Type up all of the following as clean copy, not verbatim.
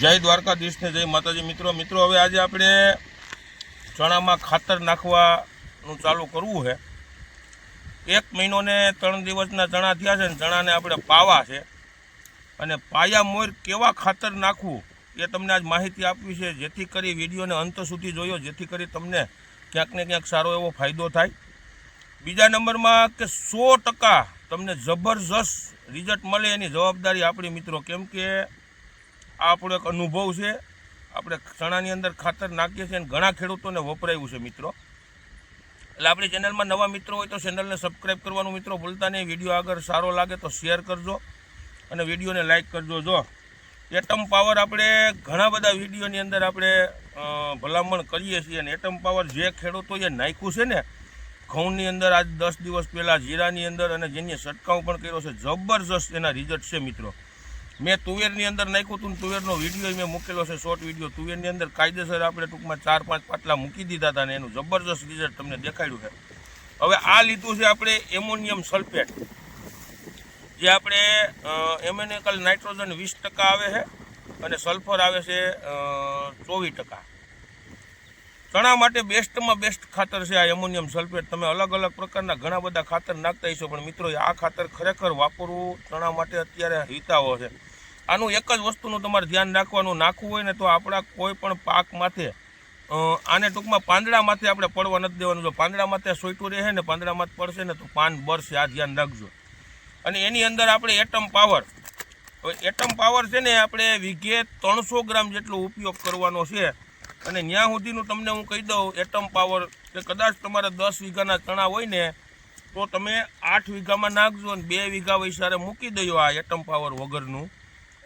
જય દ્વારકાધીશ ને જય માતાજી મિત્રો હવે આજે આપણે ચણામાં ખાતર નાખવાનું ચાલુ કરવું છે। 1 મહિનો ને 3 દિવસના ચણા થયા છે ને ચણાને આપણે પાવા છે અને પાયા મોર કેવા ખાતર નાખવું એ તમને આજ માહિતી આપવી છે, જેથી કરી વિડીયોને અંત સુધી જોયો, જેથી કરી તમને ક્યાંક ને ક્યાંક સારો એવો ફાયદો થાય। બીજા નંબરમાં કે 100% તમને જબરજસ્ત રિઝલ્ટ મળે એની જવાબદારી આપણી મિત્રો, કેમ કે આપણો એક અનુભવ છે। આપણે ચણાની અંદર ખાતર નાખીએ છીએ અને ઘણા ખેડૂતોને વપરાયું છે મિત્રો। એટલે આપણી ચેનલમાં નવા મિત્રો હોય તો ચેનલને સબસ્ક્રાઈબ કરવાનું મિત્રો ભૂલતા નહીં। વિડીયો આગળ સારો લાગે તો શેર કરજો અને વિડીયોને લાઇક કરજો। જો એટમ પાવર આપણે ઘણા બધા વિડીયોની અંદર આપણે ભલામણ કરીએ છીએ અને એટમ પાવર જે ખેડૂતોએ નાખ્યું છે ને ઘઉંની અંદર આજ 10 દિવસ પહેલાં, જીરાની અંદર અને જેની છંટકાવ પણ કર્યો છે, જબરજસ્ત એના રિઝલ્ટ છે મિત્રો। મેં તુવેરની અંદર નાખ્યું હતું, તુવેરનો વિડીયો મેં મૂકેલો છે, શોર્ટ વિડીયો। તુવેરની અંદર કાયદેસર આપણે ટૂંકમાં 4-5 પાટલા મૂકી દીધા હતા અને એનું જબરજસ્ત રિઝલ્ટ તમને દેખાડ્યું છે। હવે આ લીધું છે આપણે એમોનિયમ સલ્ફેટ, જે આપણે એમોનિકલ નાઇટ્રોજન 20% આવે છે અને સલ્ફર આવે છે 24%। ચણા માટે બેસ્ટમાં બેસ્ટ ખાતર છે આ એમોનિયમ સલ્ફેટ। તમે અલગ અલગ પ્રકારના ઘણા બધા ખાતર નાખતા હશો, પણ મિત્રો આ ખાતર ખરેખર વાપરવું ચણા માટે અત્યારે હિતાવો છે। આનું એક જ વસ્તુનું તમારે ધ્યાન રાખવાનું, નાખવું હોય ને તો આપણા કોઈ પણ પાક માથે આને ટૂંકમાં પાંદડા માથે આપણે પડવા નથી દેવાનું। જો પાંદડા માથે સોયટું રહે ને પાંદડા માથે પડશે ને તો પાન બરશે, આ ધ્યાન રાખજો। અને એની અંદર આપણે એટમ પાવર, હવે એટમ પાવર છે ને આપણે વીઘે 300 ગ્રામ જેટલો ઉપયોગ કરવાનો છે। અને ત્યાં સુધીનું તમને હું કહી દઉં એટમ પાવર કે કદાચ તમારે 10 વીઘાના ચણા હોય ને તો તમે 8 વીઘામાં નાખજો અને 2 વીઘા વૈસારે મૂકી દો આ એટમ પાવર વગરનું,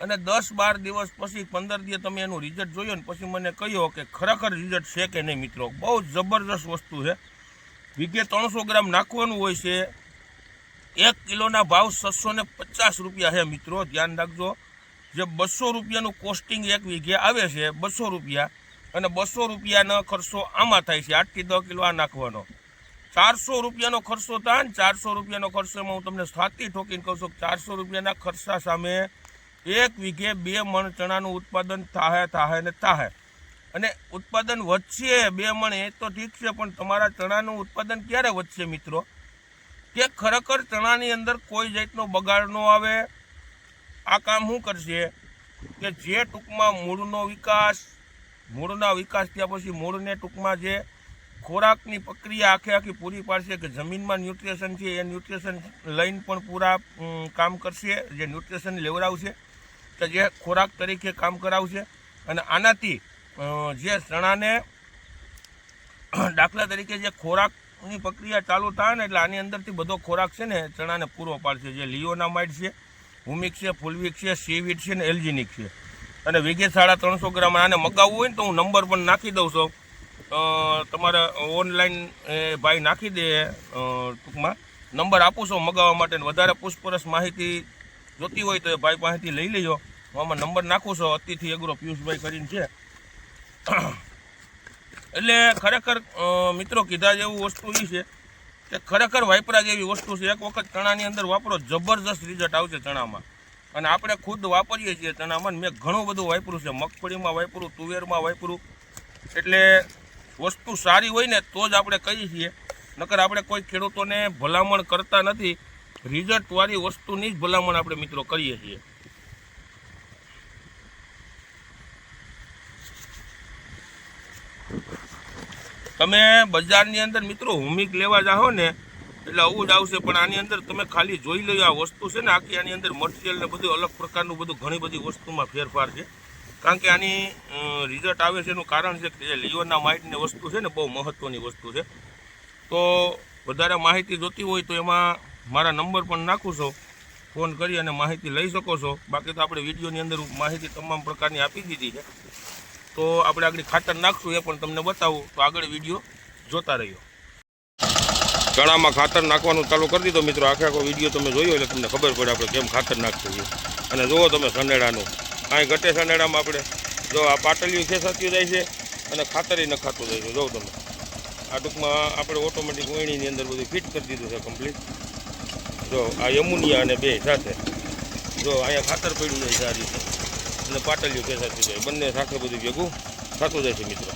અને 10-12 દિવસ પછી 15 દિવસ તમે એનું રિઝલ્ટ જોયો ને પછી મને કહ્યો કે ખરેખર રિઝલ્ટ છે કે નહીં મિત્રો। બહુ જબરજસ્ત વસ્તુ છે। વીઘે 300 ગ્રામ નાખવાનું હોય છે। 1 કિલોના ભાવ 650 રૂપિયા છે મિત્રો, ધ્યાન રાખજો। જે 200 રૂપિયાનું કોસ્ટિંગ એક વીઘે આવે છે, 200 રૂપિયા, અને 200 રૂપિયાનો ખર્ચો આમાં થાય છે 8 થી 10 કિલો આ નાખવાનો। 400 રૂપિયાનો ખર્ચો થાય ને 400 રૂપિયાનો ખર્ચોમાં હું તમને સાતી ઠોકીને કહું છું, 400 રૂપિયાના ખર્ચા સામે 1 વીઘે 2 મણ ચણાનું ઉત્પાદન થાય ને થાય। અને ઉત્પાદન વધશે 2 મણ એ તો ઠીક છે, પણ તમારા ચણાનું ઉત્પાદન ક્યારે વધશે મિત્રો કે ખરેખર ચણાની અંદર કોઈ જાતનો બગાડ ન આવે। આ કામ શું કરશે કે જે ટૂંકમાં મૂળના વિકાસ થયા પછી મૂળને ટૂંકમાં જે ખોરાકની પ્રક્રિયા આખી પૂરી પાડશે, કે જમીનમાં ન્યુટ્રિશન છે એ ન્યુટ્રિશન લઈને પણ પૂરા કામ કરશે, જે ન્યુટ્રિશન લેવડાવશે, કે જે ખોરાક તરીકે કામ કરાવશે। અને આનાથી જે ચણાને દાખલા તરીકે જે ખોરાકની પ્રક્રિયા ચાલુ થાય ને એટલે આની અંદરથી બધો ખોરાક છે ને ચણાને પૂરો પાડશે, જે લિયોનામાઇડ છે, હુમિક છે, ફુલવિક છે, સીવીડ છે ને એલ્જિનિક છે। અને વીઘે 350 ગ્રામ આને મગાવવું હોય ને તો હું નંબર પણ નાખી દઉં છું, તમારે ઓનલાઈન ભાઈ નાખી દે, ટૂંકમાં નંબર આપું છું મગાવવા માટે। વધારે પૂછપરછ માહિતી જોતી હોય તો એ ભાઈ પાસેથી લઈ લેજો, હું આમાં નંબર નાખું છું, અતિથિ એગ્રો પિયુષભાઈ કરીને છે। એટલે ખરેખર મિત્રો કીધા જેવું વસ્તુ એ છે કે ખરેખર વાપરા જેવી વસ્તુ છે। એક વખત ચણાની અંદર વાપરો, જબરજસ્ત રિઝલ્ટ આવશે ચણામાં। અને આપણે ખુદ વાપરીએ છીએ ચણામાં, મેં ઘણું બધું વાપર્યું છે, મગફળીમાં વાપર્યું, તુવેરમાં વાપર્યું। એટલે વસ્તુ સારી હોય ને તો જ આપણે કહીએ છીએ, નકર આપણે કોઈ ખેડૂતોને ભલામણ કરતા નથી। રિઝલ્ટવાળી વસ્તુની જ ભલામણ આપણે મિત્રો કરીએ છીએ। તમે બજારની અંદર મિત્રો હુમિક લેવા જાઓ ને એટલે આવું જ આવશે, પણ આની અંદર તમે ખાલી જોઈ લો આ વસ્તુ છે ને આખી, આની અંદર મટીરિયલ ને બધું અલગ પ્રકારનું બધું ઘણી બધી વસ્તુમાં ફેરફાર છે। કારણ કે આની રિઝલ્ટ આવે છે એનું કારણ છે કે જે લિયોનામાઇડની વસ્તુ છે ને બહુ મહત્ત્વની વસ્તુ છે। તો વધારે માહિતી જોતી હોય તો એમાં મારા નંબર પણ નાખું છું, ફોન કરી અને માહિતી લઈ શકો છો। બાકી તો આપણે વિડીયોની અંદર માહિતી તમામ પ્રકારની આપી દીધી છે। તો આપણે આગળ ખાતર નાખશું એ પણ તમને બતાવું, તો આગળ વિડીયો જોતા રહ્યો। ચણામાં ખાતર નાખવાનું ચાલુ કરી દીધો મિત્રો, આખો વિડીયો તમે જોયો એટલે તમને ખબર પડે આપણે કેમ ખાતર નાખશું છીએ। અને જુઓ તમે સંડેડાનું કાંઈ ઘટે સંડેડામાં આપણે જો આ પાટલીઓ ખેંચાતી જાય છે અને ખાતર નખાતું જાય છે। જો તમે આ ટૂંકમાં આપણે ઓટોમેટિક વણીની અંદર બધું ફિટ કરી દીધું છે કમ્પ્લીટ। જો આ એમોનિયા અને બે સાથે જો અહીંયા ખાતર પડ્યું જાય છે આ રીતે। અને પાટલીઓ કેસાતી જાય બંને સાથે બધું ભેગું થતું જાય છે મિત્રો.